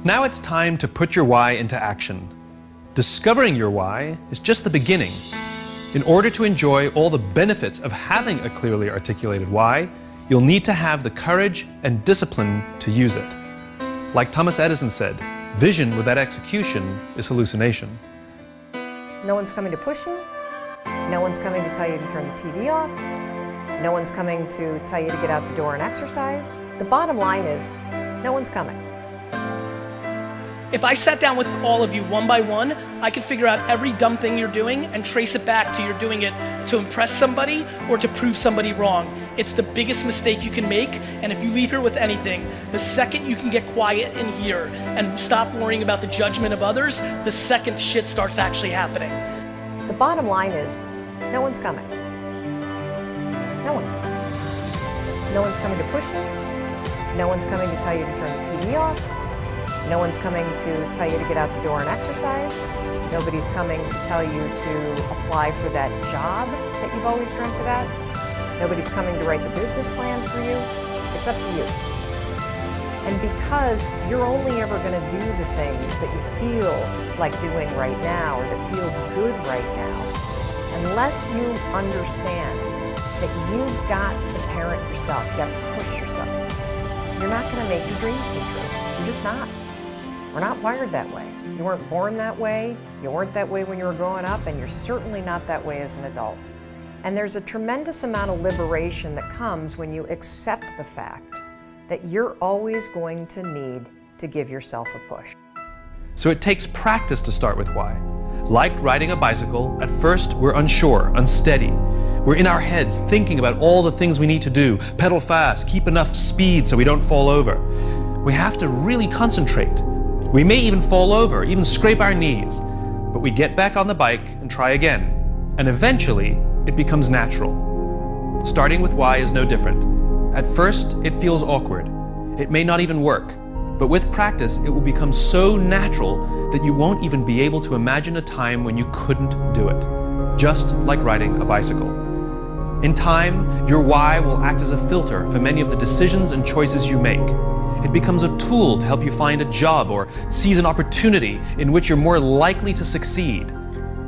Now it's time to put your why into action. Discovering your why is just the beginning. In order to enjoy all the benefits of having a clearly articulated why, you'll need to have the courage and discipline to use it. Like Thomas Edison said, vision without execution is hallucination. No one's coming to push you. No one's coming to tell you to turn the TV off. No one's coming to tell you to get out the door and exercise. The bottom line is, no one's coming. If I sat down with all of you one by one, I could figure out every dumb thing you're doing and trace it back to you're doing it to impress somebody or to prove somebody wrong. It's the biggest mistake you can make, and if you leave here with anything, the second you can get quiet in here and stop worrying about the judgment of others, the second shit starts actually happening. The bottom line is, no one's coming. No one. No one's coming to push you. No one's coming to tell you to turn the TV off. No one's coming to tell you to get out the door and exercise. Nobody's coming to tell you to apply for that job that you've always dreamt about. Nobody's coming to write the business plan for you. It's up to you. And because you're only ever going to do the things that you feel like doing right now or that feel good right now, unless you understand that you've got to parent yourself, you've got to push yourself, you're not going to make your dreams come true. You're just not. We're not wired that way. You weren't born that way, you weren't that way when you were growing up, and you're certainly not that way as an adult. And there's a tremendous amount of liberation that comes when you accept the fact that you're always going to need to give yourself a push. So it takes practice to start with why. Like riding a bicycle, at first we're unsure, unsteady. We're in our heads thinking about all the things we need to do, pedal fast, keep enough speed so we don't fall over. We have to really concentrate. We may even fall over, even scrape our knees, but we get back on the bike and try again. And eventually, it becomes natural. Starting with why is no different. At first, it feels awkward. It may not even work, but with practice, it will become so natural that you won't even be able to imagine a time when you couldn't do it. Just like riding a bicycle. In time, your why will act as a filter for many of the decisions and choices you make. It becomes a tool to help you find a job or seize an opportunity in which you're more likely to succeed.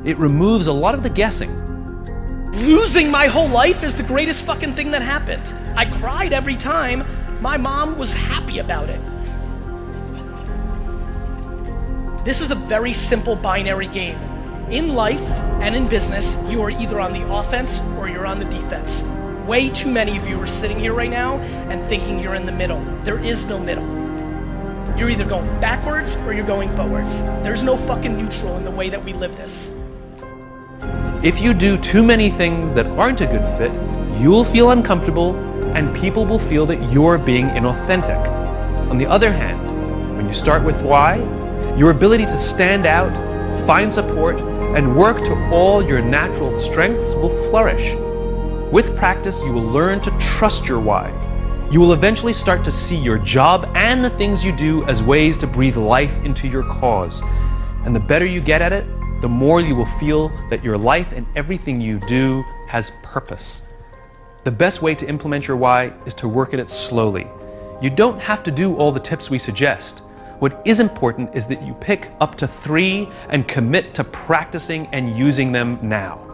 It removes a lot of the guessing. Losing my whole life is the greatest fucking thing that happened. I cried every time. My mom was happy about it. This is a very simple binary game. In life and in business, you are either on the offense or you're on the defense. Way too many of you are sitting here right now and thinking you're in the middle. There is no middle. You're either going backwards or you're going forwards. There's no fucking neutral in the way that we live this. If you do too many things that aren't a good fit, you'll feel uncomfortable and people will feel that you're being inauthentic. On the other hand, when you start with why, your ability to stand out, find support, and work to all your natural strengths will flourish. With practice, you will learn to trust your why. You will eventually start to see your job and the things you do as ways to breathe life into your cause. And the better you get at it, the more you will feel that your life and everything you do has purpose. The best way to implement your why is to work at it slowly. You don't have to do all the tips we suggest. What is important is that you pick up to 3 and commit to practicing and using them now.